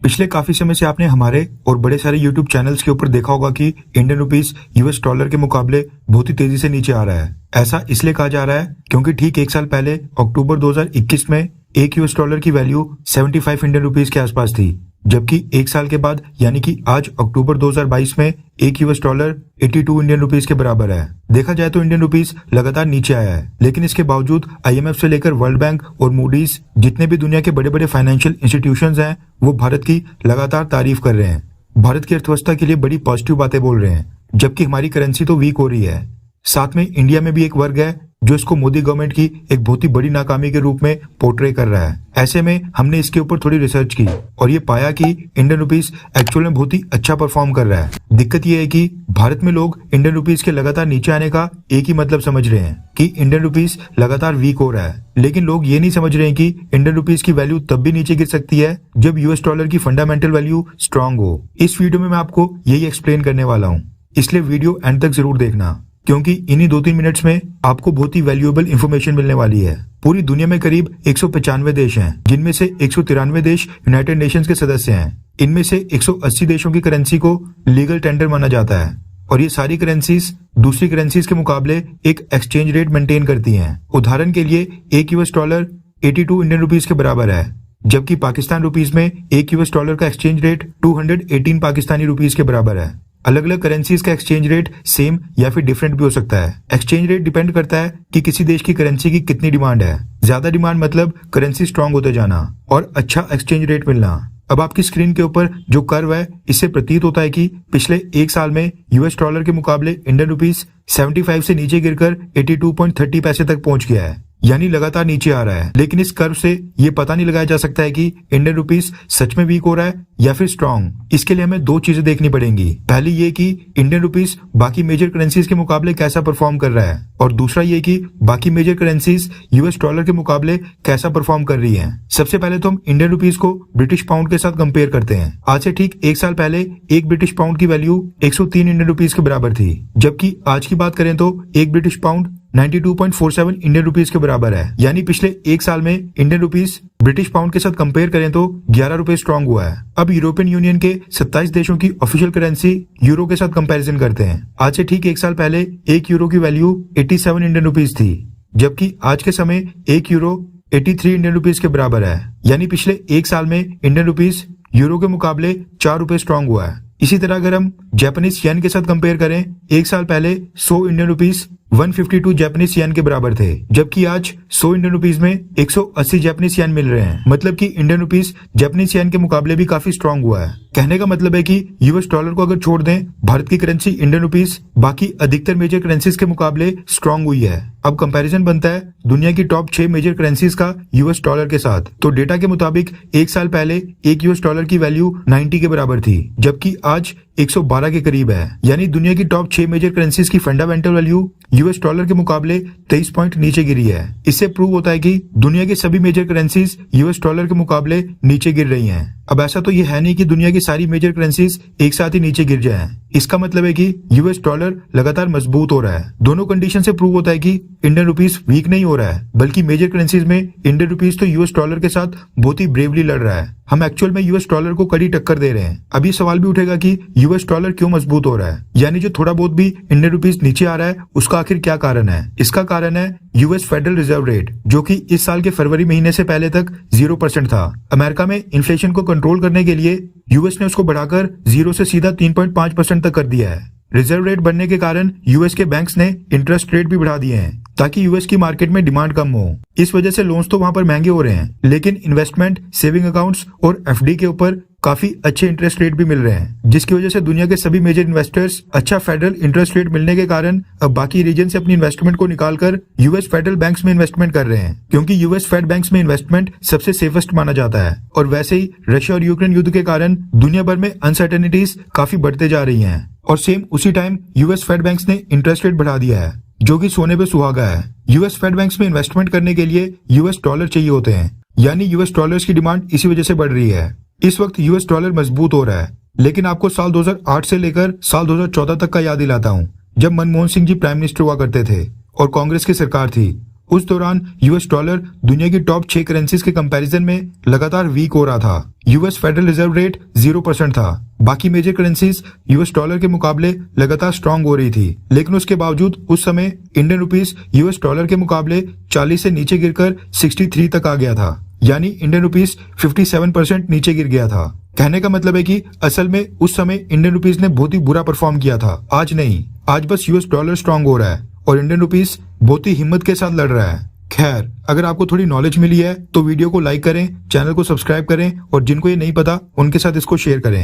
पिछले काफी समय से आपने हमारे और बड़े सारे यूट्यूब चैनल्स के ऊपर देखा होगा कि इंडियन रुपीस यूएस डॉलर के मुकाबले बहुत ही तेजी से नीचे आ रहा है। ऐसा इसलिए कहा जा रहा है क्योंकि ठीक एक साल पहले अक्टूबर 2021 में एक यूएस डॉलर की वैल्यू 75 इंडियन रुपीस के आसपास थी, जबकि एक साल के बाद यानी कि आज अक्टूबर 2022 में एक यूएस डॉलर 82 इंडियन रुपीस के बराबर है। देखा जाए तो इंडियन रुपीस लगातार नीचे आया है, लेकिन इसके बावजूद आईएमएफ से लेकर वर्ल्ड बैंक और मूडीज जितने भी दुनिया के बड़े बड़े फाइनेंशियल इंस्टीट्यूशंस हैं वो भारत की लगातार तारीफ कर रहे हैं। भारत की अर्थव्यवस्था के लिए बड़ी पॉजिटिव बातें बोल रहे हैं, जबकि हमारी करेंसी तो वीक हो रही है। साथ में इंडिया में भी एक वर्ग है जो इसको मोदी गवर्नमेंट की एक बहुत ही बड़ी नाकामी के रूप में पोर्ट्रे कर रहा है। ऐसे में हमने इसके ऊपर थोड़ी रिसर्च की और ये पाया कि इंडियन रुपीस एक्चुअल में बहुत ही अच्छा परफॉर्म कर रहा है। दिक्कत ये है कि भारत में लोग इंडियन रुपीस के लगातार नीचे आने का एक ही मतलब समझ रहे हैं कि इंडियन रुपीस लगातार वीक हो रहा है, लेकिन लोग ये नहीं समझ रहे हैं कि इंडियन रुपीस की वैल्यू तब भी नीचे गिर सकती है जब यूएस डॉलर की फंडामेंटल वैल्यू स्ट्रांग हो। इस वीडियो में मैं आपको यही एक्सप्लेन करने वाला हूँ, इसलिए वीडियो एंड तक जरूर देखना, क्योंकि इन्हीं 2-3 मिनट्स में आपको बहुत ही वैल्यूएबल इंफॉर्मेशन मिलने वाली है। पूरी दुनिया में करीब 195 देश हैं, जिनमें से 193 देश यूनाइटेड नेशंस के सदस्य हैं। इनमें से 180 देशों की करेंसी को लीगल टेंडर माना जाता है और ये सारी करेंसीज दूसरी करेंसीज के मुकाबले एक एक्सचेंज रेट मेंटेन करती हैं। उदाहरण के लिए एक यूएस डॉलर 82 इंडियन रुपीस के बराबर है, जबकि पाकिस्तान रुपीस में एक यूएस डॉलर का एक्सचेंज रेट 218 पाकिस्तानी रुपीस के बराबर है। अलग अलग करेंसीज का एक्सचेंज रेट सेम या फिर डिफरेंट भी हो सकता है। एक्सचेंज रेट डिपेंड करता है कि किसी देश की करेंसी की कितनी डिमांड है। ज्यादा डिमांड मतलब करेंसी स्ट्रांग होते जाना और अच्छा एक्सचेंज रेट मिलना। अब आपकी स्क्रीन के ऊपर जो कर्व है, इससे प्रतीत होता है कि पिछले एक साल में यूएस डॉलर के मुकाबले इंडियन रुपीस 75 से नीचे गिरकर 82.30 पैसे तक पहुंच गया है, यानी लगातार नीचे आ रहा है। लेकिन इस कर्व से ये पता नहीं लगाया जा सकता है कि इंडियन रुपीस सच में वीक हो रहा है या फिर स्ट्रांग। इसके लिए हमें दो चीजें देखनी पड़ेंगी। पहली ये कि इंडियन रुपीस बाकी मेजर करेंसीज के मुकाबले कैसा परफॉर्म कर रहा है, और दूसरा ये कि बाकी मेजर करेंसीज यूएस डॉलर के मुकाबले कैसा परफॉर्म कर रही हैं। सबसे पहले तो हम इंडियन रुपीस को ब्रिटिश पाउंड के साथ कंपेयर करते हैं। आज से ठीक एक साल पहले एक ब्रिटिश पाउंड की वैल्यू 103 इंडियन रुपीस के बराबर थी, जबकि आज की बात करें तो एक ब्रिटिश पाउंड 92.47 इंडियन रुपीस के बराबर है। यानी पिछले एक साल में इंडियन रुपीस ब्रिटिश पाउंड के साथ कंपेयर करें तो 11 रुपए स्ट्रांग हुआ है। अब यूरोपियन यूनियन के 27 देशों की ऑफिशियल करेंसी यूरो के साथ कंपैरिजन करते हैं। आज से ठीक एक साल पहले एक यूरो की वैल्यू 87 इंडियन रुपीस थी, जबकि आज के समय एक यूरो 83 इंडियन रुपीस के बराबर है। यानी पिछले एक साल में इंडियन रुपीस यूरो के मुकाबले 4 रुपए स्ट्रांग हुआ है। इसी तरह अगर हम जापानीज येन के साथ कंपेयर करें, एक साल पहले 100 इंडियन रुपीस 152 जापानीज येन के बराबर थे, जबकि आज 100 इंडियन रुपीस में 180 जापानीज येन मिल रहे हैं। मतलब कि इंडियन रुपीस जापानीज येन के मुकाबले भी काफी स्ट्रांग हुआ है। कहने का मतलब है कि यूएस डॉलर को अगर छोड़ दें, भारत की करेंसी इंडियन रुपीस बाकी अधिकतर मेजर करेंसीज के मुकाबले स्ट्रांग हुई है। अब कंपैरिजन बनता है दुनिया की टॉप 6 मेजर करेंसीज का यूएस डॉलर के साथ। तो डेटा के मुताबिक एक साल पहले एक यूएस डॉलर की वैल्यू 90 के बराबर थी, जबकि आज 112 के करीब है। यानी दुनिया की टॉप 6 मेजर करेंसीज की फंडामेंटल वैल्यू यूएस डॉलर के मुकाबले 23 पॉइंट नीचे गिरी है। इससे प्रूव होता है कि दुनिया की सभी मेजर करेंसीज यूएस डॉलर के मुकाबले नीचे गिर रही हैं। अब ऐसा तो ये है नहीं कि दुनिया की सारी मेजर करेंसीज एक साथ ही नीचे गिर जाएं। इसका मतलब है कि यूएस डॉलर लगातार मजबूत हो रहा है। दोनों कंडीशन से प्रूव होता है कि इंडियन रुपीस वीक नहीं हो रहा है, बल्कि मेजर करेंसीज में इंडियन रुपीस तो यूएस डॉलर के साथ बहुत ही ब्रेवली लड़ रहा है। हम एक्चुअल में यूएस डॉलर को कड़ी टक्कर दे रहे हैं। अब ये सवाल भी उठेगा कि यूएस डॉलर क्यों मजबूत हो रहा है, यानी जो थोड़ा बहुत भी इंडियन रुपीस नीचे आ रहा है उसका आखिर क्या कारण है। इसका कारण है यूएस फेडरल रिजर्व रेट, जो कि इस साल के फरवरी महीने से पहले तक 0% था। अमेरिका में इन्फ्लेशन को कंट्रोल करने के लिए यूएस ने उसको बढ़ाकर 0 से सीधा 3.5% तक कर दिया है। रिजर्व रेट बढ़ने के कारण यूएस के बैंक्स ने इंटरेस्ट रेट भी बढ़ा दिए हैं ताकि यूएस की मार्केट में डिमांड कम हो। इस वजह से लोन्स तो वहां पर महंगे हो रहे हैं, लेकिन इन्वेस्टमेंट, सेविंग अकाउंट्स और एफडी के ऊपर काफी अच्छे इंटरेस्ट रेट भी मिल रहे हैं, जिसकी वजह से दुनिया के सभी मेजर इन्वेस्टर्स अच्छा फेडरल इंटरेस्ट रेट मिलने के कारण अब बाकी रीजन से अपनी इन्वेस्टमेंट को निकालकर यूएस फेडरल बैंक्स में इन्वेस्टमेंट कर रहे हैं, क्योंकि यूएस फेड बैंक्स में इन्वेस्टमेंट सबसे सेफेस्ट माना जाता है। और वैसे ही रशिया और यूक्रेन युद्ध के कारण दुनिया भर में अनसर्टेनिटीज काफी बढ़ते जा रही हैं, और सेम उसी टाइम यूएस फेड बैंक्स ने इंटरेस्ट रेट बढ़ा दिया है, जो कि सोने पे सुहागा है। यूएस फेड बैंक्स में इन्वेस्टमेंट करने के लिए यूएस डॉलर चाहिए होते हैं, यानी यूएस डॉलर्स की डिमांड इसी वजह से बढ़ रही है। इस वक्त यूएस डॉलर मजबूत हो रहा है, लेकिन आपको साल 2008 से लेकर साल 2014 तक का याद दिलाता हूँ, जब मनमोहन सिंह जी प्राइम मिनिस्टर हुआ करते थे और कांग्रेस की सरकार थी, उस दौरान यूएस डॉलर दुनिया की टॉप 6 करेंसीज के कंपैरिजन में लगातार वीक हो रहा था। यूएस फेडरल रिजर्व रेट 0% था। बाकी मेजर करेंसीज यूएस डॉलर के मुकाबले लगातार स्ट्रांग हो रही थी, लेकिन उसके बावजूद उस समय इंडियन रुपीस यूएस डॉलर के मुकाबले 40 से नीचे गिरकर 63 तक आ गया था, यानी इंडियन रुपीस 57% नीचे गिर गया था। कहने का मतलब है कि असल में उस समय इंडियन रुपीस ने बहुत ही बुरा परफॉर्म किया था। आज नहीं, आज बस यूएस डॉलर स्ट्रांग हो रहा है और इंडियन रुपीस बहुत ही हिम्मत के साथ लड़ रहा है। खैर, अगर आपको थोड़ी नॉलेज मिली है तो वीडियो को लाइक करें, चैनल को सब्सक्राइब करें और जिनको ये नहीं पता उनके साथ इसको शेयर करें।